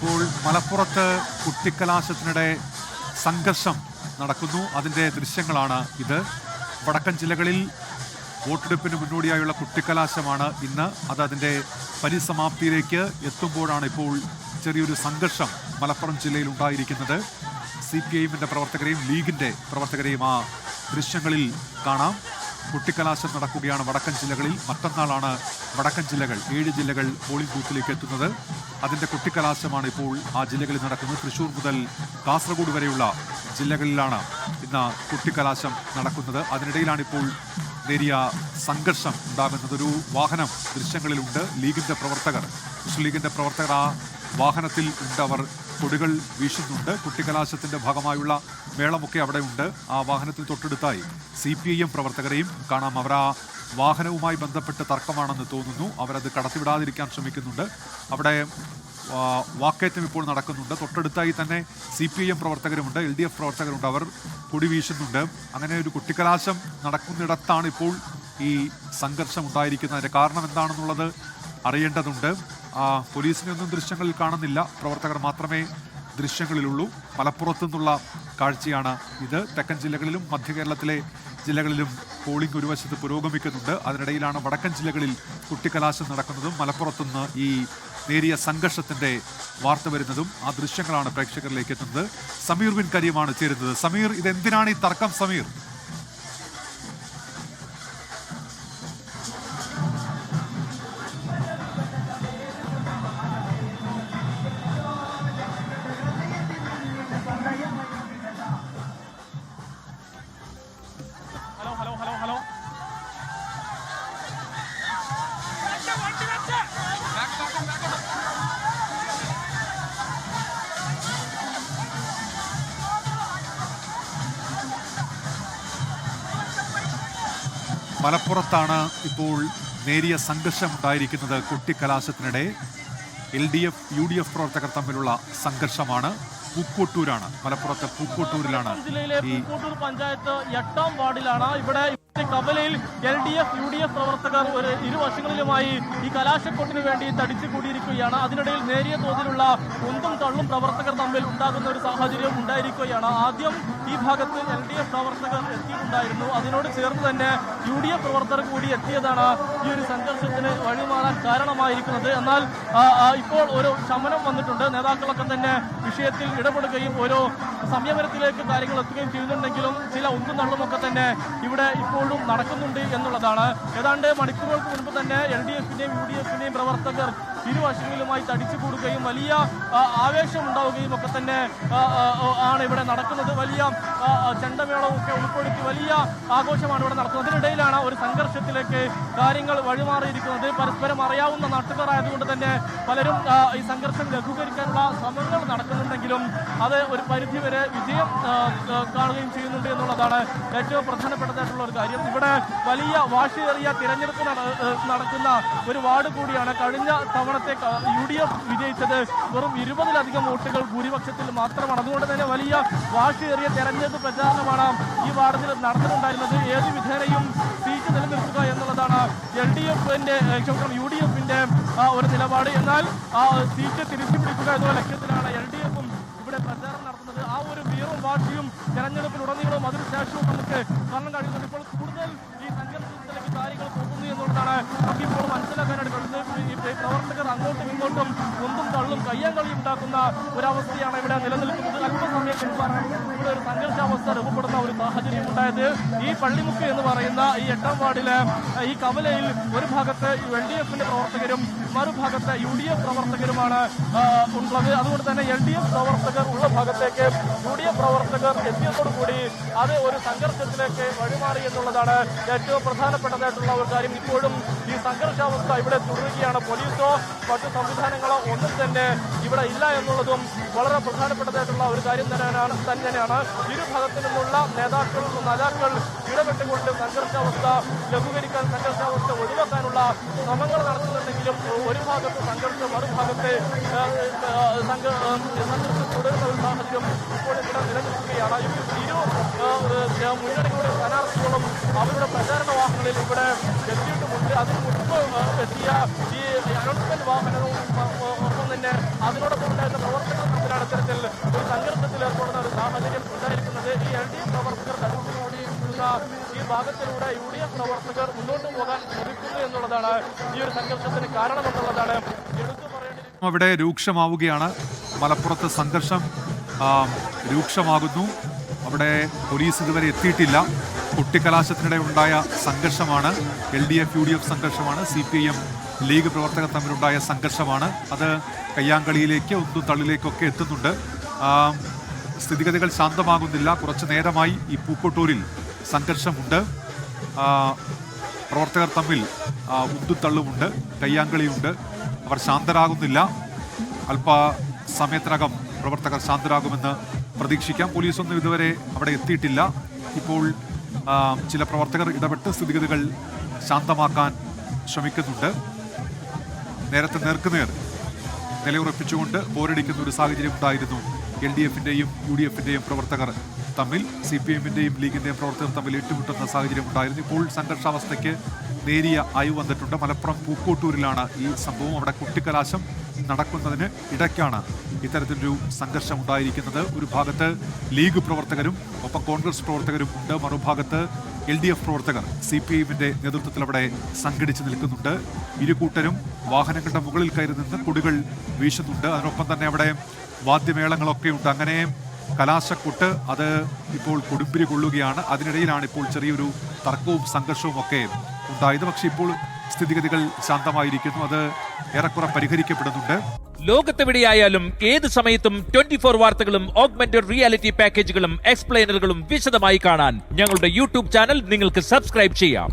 ഇപ്പോൾ മലപ്പുറത്ത് കുട്ടിക്കലാശത്തിനിടെ സംഘർഷം നടക്കുന്നു. അതിൻ്റെ ദൃശ്യങ്ങളാണ് ഇത്. വടക്കൻ ജില്ലകളിൽ വോട്ടെടുപ്പിന് മുന്നോടിയായുള്ള കുട്ടിക്കലാശമാണ് ഇന്ന്. അത് അതിൻ്റെ പരിസമാപ്തിയിലേക്ക് എത്തുമ്പോഴാണ് ഇപ്പോൾ ചെറിയൊരു സംഘർഷം മലപ്പുറം ജില്ലയിൽ ഉണ്ടായിരിക്കുന്നത്. CPI-ന്റെ പ്രവർത്തകരെയും ലീഗിൻ്റെ പ്രവർത്തകരെയും ആ ദൃശ്യങ്ങളിൽ കാണാം. കുട്ടിക്കലാശം നടക്കുകയാണ് വടക്കൻ ജില്ലകളിൽ. മറ്റന്നാളാണ് വടക്കൻ ജില്ലകൾ 7 ജില്ലകൾ പോളിംഗ് ബൂത്തിലേക്ക് എത്തുന്നത്. അതിൻ്റെ കുട്ടിക്കലാശമാണ് ഇപ്പോൾ ആ ജില്ലകളിൽ നടക്കുന്നത്. തൃശ്ശൂർ മുതൽ കാസർഗോഡ് വരെയുള്ള ജില്ലകളിലാണ് ഇന്ന് കുട്ടിക്കലാശം നടക്കുന്നത്. അതിനിടയിലാണ് ഇപ്പോൾ നേരിയ സംഘർഷം ഉണ്ടാകുന്നത്. ഒരു വാഹനം ദൃശ്യങ്ങളിലുണ്ട്. ലീഗിൻ്റെ പ്രവർത്തകർ, മുസ്ലിം ലീഗിൻ്റെ പ്രവർത്തകർ ആ വാഹനത്തിൽ ഉണ്ട്. അവർ കൊടികൾ വീശുന്നുണ്ട്. കുട്ടിക്കലാശത്തിൻ്റെ ഭാഗമായുള്ള മേളമൊക്കെ അവിടെ ഉണ്ട്. ആ വാഹനത്തിൽ തൊട്ടടുത്തായി CPIM പ്രവർത്തകരെയും കാണാം. അവർ ആ വാഹനവുമായി ബന്ധപ്പെട്ട് തർക്കമാണെന്ന് തോന്നുന്നു. അവരത് കടത്തിവിടാതിരിക്കാൻ ശ്രമിക്കുന്നുണ്ട്. അവിടെ വാക്കേറ്റം ഇപ്പോൾ നടക്കുന്നുണ്ട്. തൊട്ടടുത്തായി തന്നെ CPIM പ്രവർത്തകരുമുണ്ട്, LDF പ്രവർത്തകരുണ്ട്. അവർ കൊടി വീശുന്നുണ്ട്. അങ്ങനെ ഒരു കുട്ടിക്കലാശം നടക്കുന്നിടത്താണ് ഇപ്പോൾ ഈ സംഘർഷം ഉണ്ടായിരിക്കുന്നത്. അതിൻ്റെ കാരണം എന്താണെന്നുള്ളത് അറിയേണ്ടതുണ്ട്. പോലീസിനെയൊന്നും ദൃശ്യങ്ങളിൽ കാണുന്നില്ല. പ്രവർത്തകർ മാത്രമേ ദൃശ്യങ്ങളിലുള്ളൂ. മലപ്പുറത്തു നിന്നുള്ള കാഴ്ചയാണ് ഇത്. തെക്കൻ ജില്ലകളിലും മധ്യ കേരളത്തിലെ ജില്ലകളിലും പോളിംഗ് ഒരു വശത്ത് പുരോഗമിക്കുന്നുണ്ട്. അതിനിടയിലാണ് വടക്കൻ ജില്ലകളിൽ കുട്ടിക്കലാശം നടക്കുന്നതും മലപ്പുറത്തുനിന്ന് ഈ നേരിയ സംഘർഷത്തിൻ്റെ വാർത്ത വരുന്നതും. ആ ദൃശ്യങ്ങളാണ് പ്രേക്ഷകരിലേക്ക് എത്തുന്നത്. സമീർ ബിൻ കരീമാണ് ചേരുന്നത്. സമീർ, ഇതെന്തിനാണ് ഈ തർക്കം? സമീർ, മലപ്പുറത്താണ് ഇപ്പോൾ നേരിയ സംഘർഷം ഉണ്ടായിരിക്കുന്നത്. കുട്ടിക്കലാശത്തിനിടെ LDF UDF പ്രവർത്തകർ തമ്മിലുള്ള സംഘർഷമാണ്. പൂക്കോട്ടൂരാണ്, മലപ്പുറത്തെ പൂക്കോട്ടൂരിലാണ്. ജില്ലയിലെ പൂക്കോട്ടൂർ പഞ്ചായത്ത് 8ാം വാർഡിലാണ്. ഇവിടെ കവലയിൽ LDF UDF പ്രവർത്തകർ ഇരുവശങ്ങളിലുമായി ഈ കലാശക്കൊട്ടിന് വേണ്ടി തടിച്ചു കൂടിയിരിക്കുകയാണ്. അതിനിടയിൽ നേരിയ തോതിലുള്ള ഉന്തും തള്ളും പ്രവർത്തകർ തമ്മിൽ ഉണ്ടാകുന്ന ഒരു സാഹചര്യം ഉണ്ടായിരിക്കുകയാണ്. ആദ്യം ഈ ഭാഗത്ത് LDF പ്രവർത്തകർ എത്തിയിട്ടുണ്ടായിരുന്നു. അതിനോട് ചേർന്ന് തന്നെ UDF പ്രവർത്തകർ കൂടി എത്തിയതാണ് ഈ ഒരു സംഘർഷത്തിന് വഴിമാറാൻ കാരണമായിരിക്കുന്നത്. എന്നാൽ ഇപ്പോൾ ഒരു ശമനം വന്നിട്ടുണ്ട്. നേതാക്കളൊക്കെ തന്നെ വിഷയത്തിൽ ഇടപെടുകയും ഓരോ സംയമനത്തിലേക്ക് കാര്യങ്ങൾ എത്തുകയും ചെയ്യുന്നുണ്ടെങ്കിലും ചില ഉന്തും തള്ളുമൊക്കെ തന്നെ ഇവിടെ ഇപ്പോഴും നടക്കുന്നുണ്ട് എന്നുള്ളതാണ്. ഏതാണ്ട് മണിക്കൂറുകൾക്ക് മുൻപ് തന്നെ LDF-ന്റെയും UDF-ന്റെയും പ്രവർത്തകർ ഇരുവശങ്ങളിലുമായി തടിച്ചു കൂടുകയും വലിയ ആവേശം ഉണ്ടാവുകയും ഒക്കെ തന്നെ ആണ് ഇവിടെ നടക്കുന്നത്. വലിയ ചെണ്ടമേളവും ഒക്കെ ഉൾപ്പെടുത്തി വലിയ ആഘോഷമാണ് ഇവിടെ നടക്കുന്നത്. അതിനിടയിലാണ് ഒരു സംഘർഷത്തിലേക്ക് കാര്യങ്ങൾ വഴിമാറിയിരിക്കുന്നത്. പരസ്പരം അറിയാവുന്ന നാട്ടുകാരായതുകൊണ്ട് തന്നെ പലരും ഈ സംഘർഷം ലഘൂകരിക്കാനുള്ള ശ്രമങ്ങൾ നടക്കുന്നുണ്ടെങ്കിലും അത് ഒരു പരിധിവരെ വിജയം കാണുകയും ചെയ്യുന്നുണ്ട് എന്നുള്ളതാണ് ഏറ്റവും പ്രധാനപ്പെട്ടതായിട്ടുള്ള ഒരു കാര്യം. ഇവിടെ വലിയ വാശിയേറിയ തിരഞ്ഞെടുപ്പ് നടക്കുന്ന ഒരു വാർഡ് കൂടിയാണ്. കഴിഞ്ഞ തവണത്തെ UDF വിജയിച്ചത് വെറും 20-ലധികം വോട്ടുകൾ ഭൂരിപക്ഷത്തിൽ മാത്രമാണ്. അതുകൊണ്ട് തന്നെ വലിയ വാശിയേറിയ തെരഞ്ഞെടുപ്പ് പ്രചാരണമാണ് ഈ വാർഡിൽ നടന്നിട്ടുണ്ടായിരുന്നത്. ഏത് വിധേനയും സീറ്റ് നിലനിർത്തുക എന്നുള്ളതാണ് UDF-ന്റെ ഒരു നിലപാട്. എന്നാൽ സീറ്റ് തിരിച്ചു പിടിക്കുക എന്നുള്ള ലക്ഷ്യത്തിലാണ് LDF-ഉം ഇവിടെ പ്രചാരണം നടത്തുന്നത്. ആ ഒരു വീറും വാശിയും തെരഞ്ഞെടുപ്പിലുടനീളവും അതിനുശേഷവും നമുക്ക് കാണാൻ കഴിയുന്നുണ്ട്. ഇപ്പോൾ കൂടുതൽ ഈ സംഘർഷത്തിലേക്ക് കാര്യങ്ങൾ പോകുന്നു എന്നുള്ളതാണ് നമുക്കിപ്പോൾ മനസ്സിലാക്കാനായിട്ട് കഴിയുന്നത്. ഈ പ്രവർത്തകർ അങ്ങോട്ടും ഇങ്ങോട്ടും ഒന്നും തള്ളും കയ്യാങ്കളിയും ഉണ്ടാക്കുന്ന ഒരവസ്ഥയാണ് ഇവിടെ നിലനിൽക്കുന്നത്. അല്പസമയം മുൻപാണ് ഇവിടെ ഒരു സംഘർഷാവസ്ഥ രൂപപ്പെടുന്ന ഒരു സാഹചര്യം ഉണ്ടായത്. ഈ പള്ളിമുക്ക് എന്ന് പറയുന്ന ഈ 8ാം വാർഡിലെ ഈ കവലയിൽ ഒരു ഭാഗത്ത് LDF-ന്റെ പ്രവർത്തകരും മറുഭാഗത്ത് UDF പ്രവർത്തകരുമാണ് ഉള്ളത്. അതുകൊണ്ട് തന്നെ LDF പ്രവർത്തകർ ഉള്ള ഭാഗത്തേക്ക് UDF പ്രവർത്തകർ എത്തിയതോടുകൂടി അത് ഒരു സംഘർഷത്തിലേക്ക് വഴിമാറി എന്നുള്ളതാണ് ഏറ്റവും പ്രധാനപ്പെട്ടതായിട്ടുള്ള ഒരു കാര്യം. ഇപ്പോഴും ഈ സംഘർഷാവസ്ഥ ഇവിടെ തുടരുകയാണ്. പോലീസോ മറ്റു സംവിധാനങ്ങളോ ഒന്നും തന്നെ ഇവിടെ ഇല്ല എന്നുള്ളതും വളരെ പ്രധാനപ്പെട്ടതായിട്ടുള്ള ഒരു കാര്യം തന്നെയാണ്. ഇരുഭാഗത്തു നിന്നുള്ള നേതാക്കൾ ഇടപെട്ടുകൊണ്ട് സംഘർഷാവസ്ഥ ലഘൂകരിക്കാൻ, സംഘർഷാവസ്ഥ ഒഴിവാക്കാനുള്ള ശ്രമങ്ങൾ നടത്തുന്നുണ്ടെങ്കിലും ഒരു ഭാഗത്ത് സംഘർഷം മറുഭാഗത്ത് സംഘർഷം തുടരുന്ന ഒരു സാഹചര്യം ഇപ്പോൾ ഇവിടെ നിലനിൽക്കുകയാണ്. ഇരു മുന്നണികളുടെ സ്ഥാനാർത്ഥികളും അവരുടെ പ്രചാരണ വാഹനങ്ങളിൽ ഇവിടെ എത്തിയിട്ടുമുണ്ട്. അതിന് മുൻപ് എത്തിയ ഈ അനൗൺസ്മെന്റ് വാഹനവും തന്നെ അതിനോടൊപ്പം ഉണ്ടായിരുന്ന പ്രവർത്തകർ തമ്മിലാണ് ഇത്തരത്തിൽ ഒരു സംഘർഷത്തിൽ ഏർപ്പെടുന്ന ഒരു സാഹചര്യം ഉണ്ടായിരിക്കുന്നത്. ഈ LDF പ്രവർത്തകർ തടുത്തുകൂടിയിരിക്കുന്ന ഈ ഭാഗത്തിലൂടെ UDF പ്രവർത്തകർ മുന്നോട്ട് പോകാൻ ശ്രമിക്കുന്നു എന്നുള്ളതാണ് ഈ ഒരു സംഘർഷത്തിന് കാരണമെന്നുള്ളതാണ് എടുത്തു പറയേണ്ടിയിരിക്കുന്നത്. അവിടെ രൂക്ഷമാവുകയാണ്. മലപ്പുറത്ത് സംഘർഷം രൂക്ഷമാകുന്നു. അവിടെ പോലീസ് ഇതുവരെ എത്തിയിട്ടില്ല. കുട്ടിക്കലാശത്തിനിടെ ഉണ്ടായ സംഘർഷമാണ്. LDF UDF സംഘർഷമാണ്. CPIM ലീഗ് പ്രവർത്തകർ തമ്മിലുണ്ടായ സംഘർഷമാണ്. അത് കയ്യാങ്കളിയിലേക്ക് ഒന്നും തള്ളിലേക്കൊക്കെ എത്തുന്നുണ്ട്. സ്ഥിതിഗതികൾ ശാന്തമാകുന്നില്ല. കുറച്ചു നേരമായി ഈ പൂക്കോട്ടൂരിൽ സംഘർഷമുണ്ട്. പ്രവർത്തകർ തമ്മിൽ ഉന്തുത്തള്ളുമുണ്ട്, കയ്യാങ്കളിയുണ്ട്. അവർ ശാന്തരാകുന്നില്ല. അല്പസമയത്തിനകം പ്രവർത്തകർ ശാന്തരാകുമെന്ന് പ്രതീക്ഷിക്കാം. പോലീസൊന്നും ഇതുവരെ അവിടെ എത്തിയിട്ടില്ല. ഇപ്പോൾ ചില പ്രവർത്തകർ ഇടപെട്ട് സ്ഥിതിഗതികൾ ശാന്തമാക്കാൻ ശ്രമിക്കുന്നുണ്ട്. നേരത്തെ നേർക്കുനേർ നിലയുറപ്പിച്ചുകൊണ്ട് പോരടിക്കുന്ന ഒരു സാഹചര്യം ഉണ്ടായിരുന്നു. LDF-ന്റെയും UDF-ന്റെയും പ്രവർത്തകർ തമ്മിൽ, CPIM-ന്റെയും ലീഗിന്റെയും പ്രവർത്തകർ തമ്മിൽ ഏറ്റുമുട്ടുന്ന സാഹചര്യം ഉണ്ടായിരുന്നു. ഇപ്പോൾ സംഘർഷാവസ്ഥയ്ക്ക് നേരിയ അയവ് വന്നിട്ടുണ്ട്. മലപ്പുറം പൂക്കോട്ടൂരിലാണ് ഈ സംഭവം. അവിടെ കുട്ടിക്കലാശം നടക്കുന്നതിന് ഇടയ്ക്കാണ് ഇത്തരത്തിലൊരു സംഘർഷം ഉണ്ടായിരിക്കുന്നത്. ഒരു ഭാഗത്ത് ലീഗ് പ്രവർത്തകരും ഒപ്പം കോൺഗ്രസ് പ്രവർത്തകരും ഉണ്ട്. മറുഭാഗത്ത് LDF പ്രവർത്തകർ CPIM-ന്റെ നേതൃത്വത്തിൽ അവിടെ സംഘടിച്ച് നിൽക്കുന്നുണ്ട്. ഇരുകൂട്ടരും വാഹനങ്ങളുടെ മുകളിൽ കയറി നിന്ന് കൊടികൾ വീശുന്നുണ്ട്. അതിനൊപ്പം തന്നെ അവിടെ വാദ്യമേളങ്ങളൊക്കെ ഉണ്ട്. അങ്ങനെ കലാശക്കൊട്ട് അത് ഇപ്പോൾ കൊടുമ്പിരി കൊള്ളുകയാണ്. അതിനിടയിലാണ് ഇപ്പോൾ ചെറിയൊരു തർക്കവും സംഘർഷവും ഒക്കെ ഉണ്ടായത്. പക്ഷേ ഇപ്പോൾ സ്ഥിതിഗതികൾ ശാന്തമായിരിക്കുന്നു. അത് ഏറെക്കുറെ പരിഹരിക്കപ്പെടുന്നുണ്ട്. ലോകത്തെവിടെയായാലും ഏത് സമയത്തും 24 വാർത്തകളും ഓഗ്മെന്റഡ് റിയാലിറ്റി പാക്കേജുകളും എക്സ്പ്ലെയിനറുകളും വിശദമായി കാണാൻ ഞങ്ങളുടെ YouTube ചാനൽ നിങ്ങൾക്ക് സബ്സ്ക്രൈബ് ചെയ്യാം.